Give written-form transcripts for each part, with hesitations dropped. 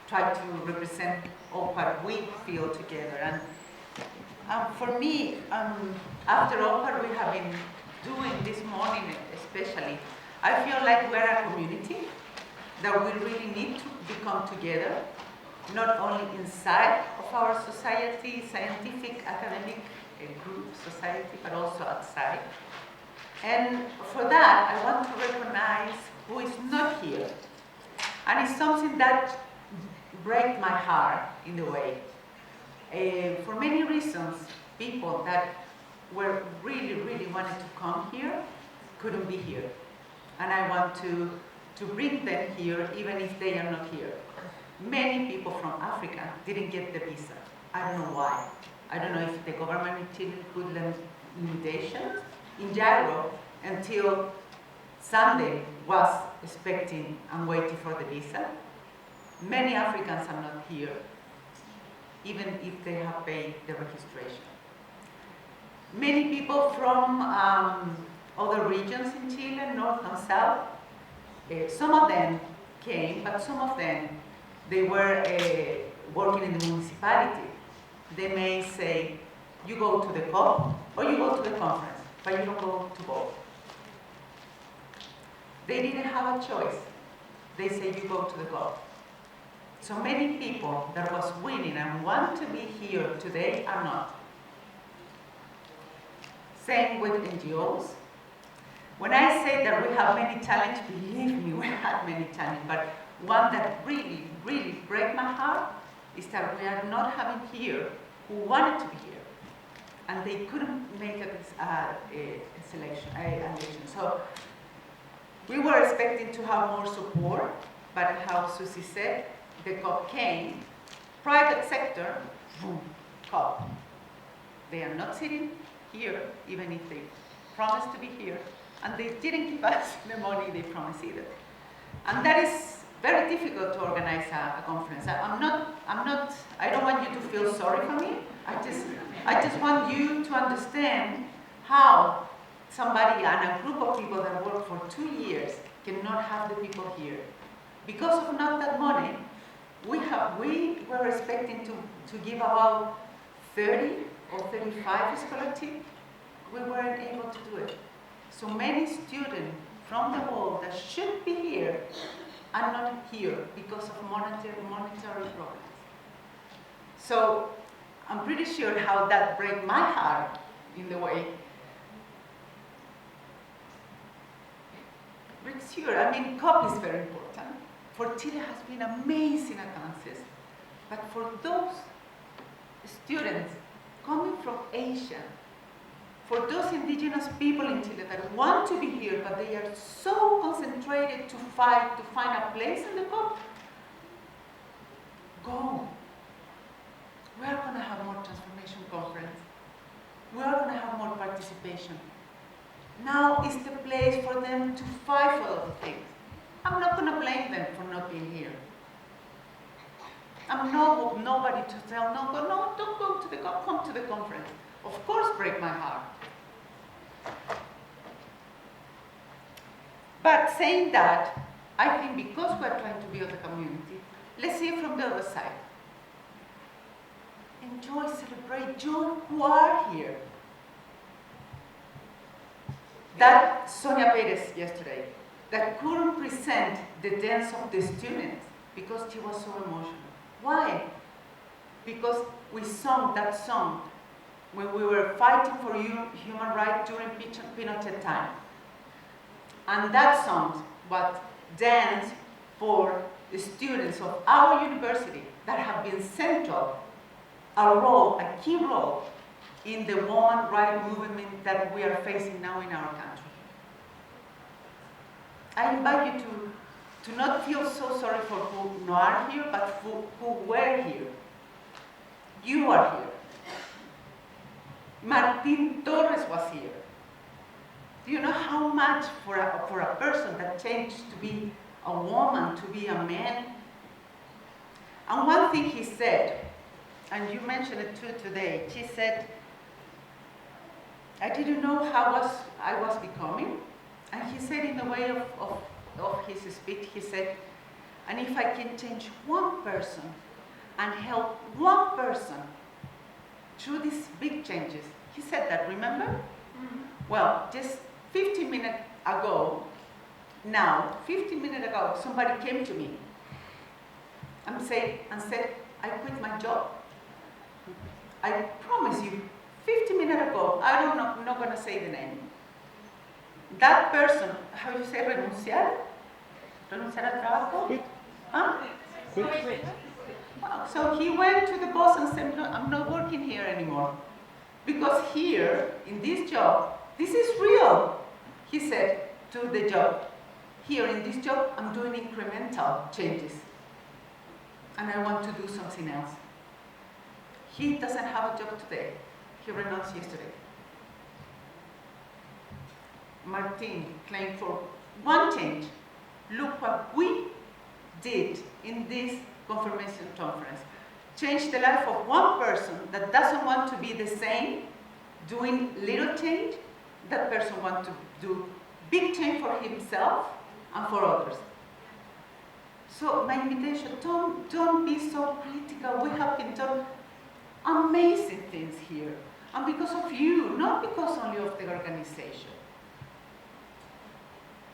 try to represent all what we feel together. And for me, after all what we have been doing this morning especially, I feel like we're a community that we really need to become together, not only inside of our society, scientific, academic group society, but also outside. And for that, I want to recognize who is not here. And it's something that breaks my heart in a way. For many reasons, people that were really wanted to come here couldn't be here. And I want to bring them here even if they are not here. Many people from Africa didn't get the visa. I don't know why. I don't know if the government in Chile put limitations in Jairo until Sunday was expecting and waiting for the visa. Many Africans are not here, even if they have paid the registration. Many people from other regions in Chile, north and south, some of them came, but some of them, they were working in the municipality. They may say, you go to the COP or you go to the conference, but you don't go to both. They didn't have a choice. They say you go to the COP. So many people that was winning and want to be here today are not. Same with NGOs. When I say that we have many challenges, believe me, we had many challenges, but one that really breaks my heart is that we are not having here who wanted to be here, and they couldn't make a election. So we were expecting to have more support, but how Susie said, the COP came, private sector, boom, COP. They are not sitting here, even if they promised to be here, and they didn't give us the money they promised either. And that is very difficult to organize a conference. I don't want you to feel sorry for me. I just want you to understand how somebody and a group of people that work for 2 years cannot have the people here. Because of not that money, we were expecting to give about 30 or 35 scholarships. We weren't able to do it. So many students from the world that should be here are not here because of monetary problems. So I'm pretty sure how that breaks my heart in the way. Sure, I mean, COP is very important. For Chile has been amazing advances, but for those students coming from Asia, for those indigenous people in Chile that want to be here, but they are so concentrated to fight to find a place in the COP, go. We are going to have more transformation conference. We are going to have more participation. Now is the place for them to fight for other things. I'm not going to blame them for not being here. I'm nobody to tell, no, don't go to the COP, come to the conference. Of course, break my heart. But saying that, I think because we're trying to build a community, let's see it from the other side. Enjoy, celebrate, join who are here. That Sonia Perez yesterday, that couldn't present the dance of the students because she was so emotional. Why? Because we sung that song when we were fighting for human rights during Pinochet time. And that song was dance for the students of our university that have been central, a key role in the woman rights movement that we are facing now in our country. I invite you to not feel so sorry for who are here, but who were here. You are here. Martin Torres was here. Do you know how much for a person that changed to be a woman, to be a man? And one thing he said, and you mentioned it too today, she said, I didn't know how I was becoming. And he said in the way of his speech, he said, And if I can change one person and help one person through these big changes, he said that, remember? Mm-hmm. Well, just 15 minutes ago, 15 minutes ago, somebody came to me and said, I quit my job. I promise you, 15 minutes ago, I'm not going to say the name. That person, how do you say renunciar? Renunciar al trabajo? Quit. Huh? Quit. Well, so he went to the boss and said, no, I'm not working here anymore. Because here, in this job, this is real. He said to the job, here in this job, I'm doing incremental changes. And I want to do something else. He doesn't have a job today. He renounced yesterday. Martin claimed for one change. Look what we did in this confirmation conference. Change the life of one person that doesn't want to be the same, doing little change. That person wants to do big change for himself and for others. So my invitation, don't be so critical. We have been done amazing things here. And because of you, not because only of the organization.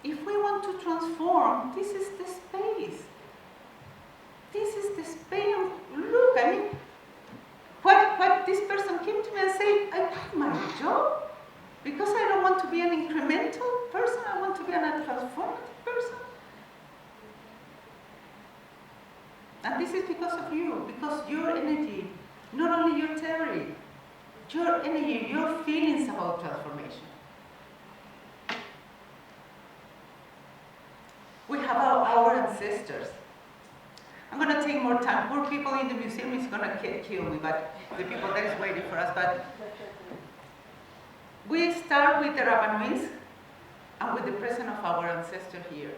If we want to transform, this is the space. This is the space. Look, I mean, what this person came to me and said, I quit my job because I don't want to be an incremental person. I want to be a transformative person. And this is because of you, because your energy, not only your theory, your energy, your feelings about transformation. We have our ancestors. I'm going to take more time. Poor people in the museum is going to kill me, but the people that is waiting for us. But we start with the Rabbanois and with the presence of our ancestor here.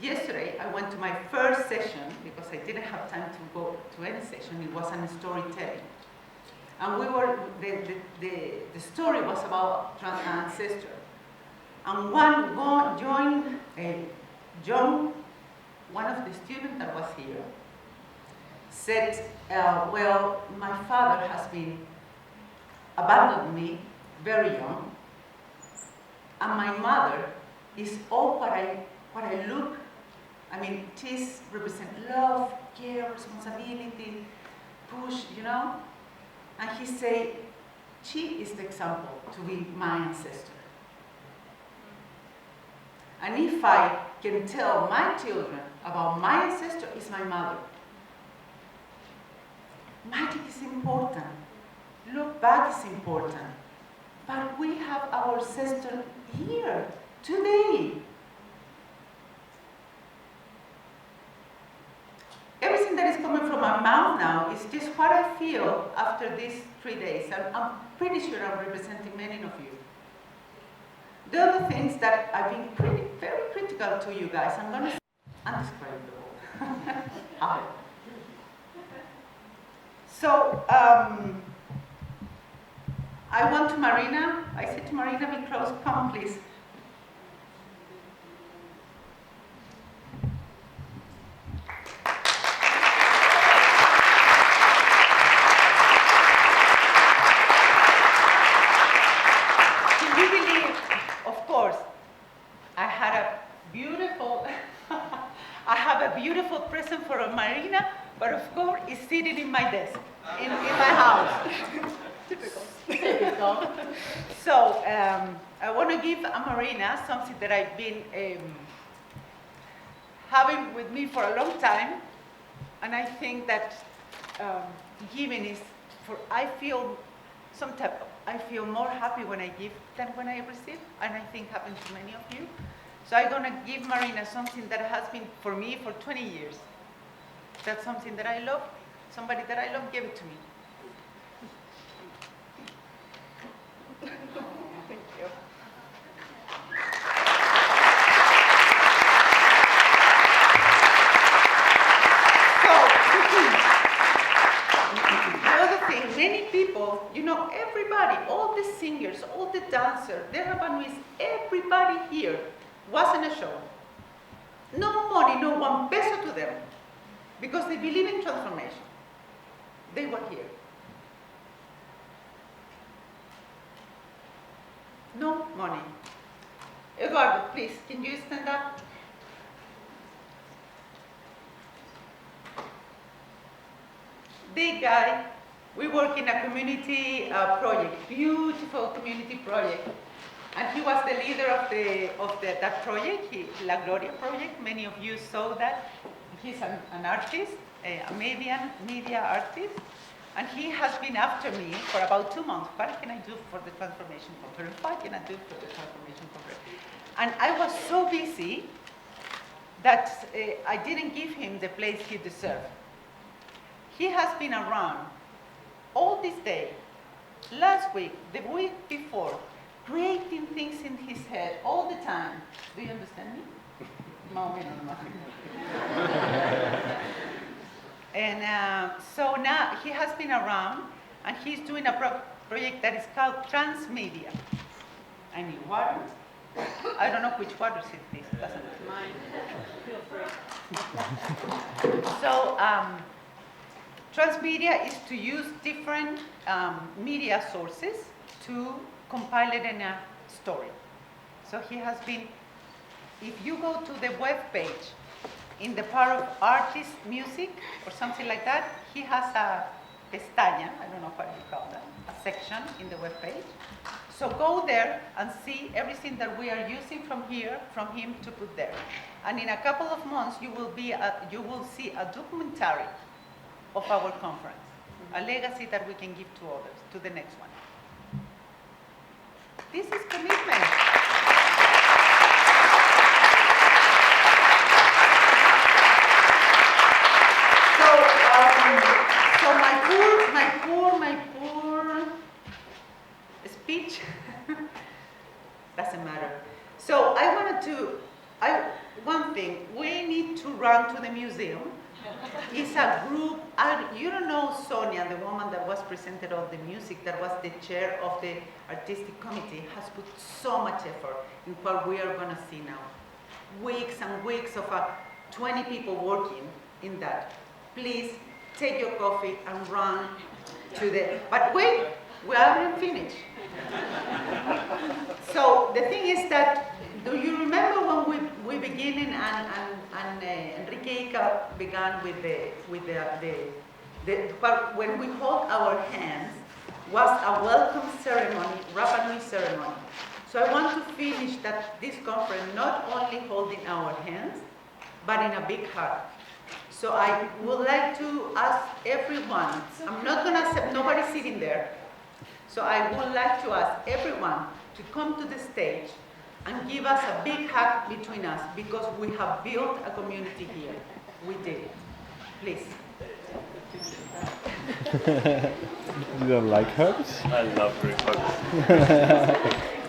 Yesterday, I went to my first session because I didn't have time to go to any session. It was a storytelling. And the story was about ancestor. And John, one of the students that was here, said, well, my father has been abandoned me very young, and my mother is all what I look. I mean, this represents love, care, responsibility, push, you know? And he said, she is the example to be my ancestor. And if I can tell my children about my ancestor, it's my mother. Magic is important. Look back is important. But we have our ancestor here, today. Everything that is coming from my mouth now is just what I feel after these 3 days. And I'm pretty sure I'm representing many of you. The other things that I've been very critical to you guys, I'm going to say, undescribable. So, I went to Marina. I said to Marina, be close, come please. Beautiful present for Marina, but of course it's sitting in my desk, in my house. Typical. So I want to give Marina something that I've been having with me for a long time, and I think that giving is I feel more happy when I give than when I receive, and I think happens to many of you. So I'm going to give Marina something that has been for me for 20 years. That's something that I love. Somebody that I love gave it to me. Thank you. So, the other thing, many people, you know, everybody, all the singers, all the dancers, the Rabbanois, everybody here was in a show. no money, no 1 peso to them, because they believe in transformation. They were here. No money. Eduardo, please, can you stand up? Big guy. We work in a community project, beautiful community project. And he was the leader of that project, La Gloria project. Many of you saw that. He's an artist, a media artist. And he has been after me for about 2 months. What can I do for the transformation conference? What can I do for the transformation conference? And I was so busy that I didn't give him the place he deserved. He has been around all this day, last week, the week before, creating things in his head all the time. Do you understand me? No. And so now he has been around, and he's doing a project that is called Transmedia. I need water. I don't know which water is this. Doesn't it? Mine. Feel free. So Transmedia is to use different media sources to compile it in a story. So he has been. If you go to the web page, in the part of artist music or something like that, he has a pestaña, I don't know what you call that, a section in the web page. So go there and see everything that we are using from him to put there. And in a couple of months, you will see a documentary of our conference, a legacy that we can give to others, to the next one. This is commitment. So my poor speech doesn't matter. So one thing, we need to run to the museum. It's a group, you don't know Sonia, the woman that was presented all the music, that was the chair of the artistic committee, has put so much effort in what we are gonna see now. Weeks and weeks of 20 people working in that. Please take your coffee and run to but wait, we haven't finished. So the thing is that, do you remember when we beginning and Enrique began with when we hold our hands was a welcome ceremony, Rapa Nui ceremony. So I want to finish this conference not only holding our hands, but in a big hug. So I would like to ask everyone, I'm not going to accept nobody sitting there. So I would like to ask everyone to come to the stage and give us a big hug between us, because we have built a community here. We did it. Please. You don't like hugs? I love group hugs.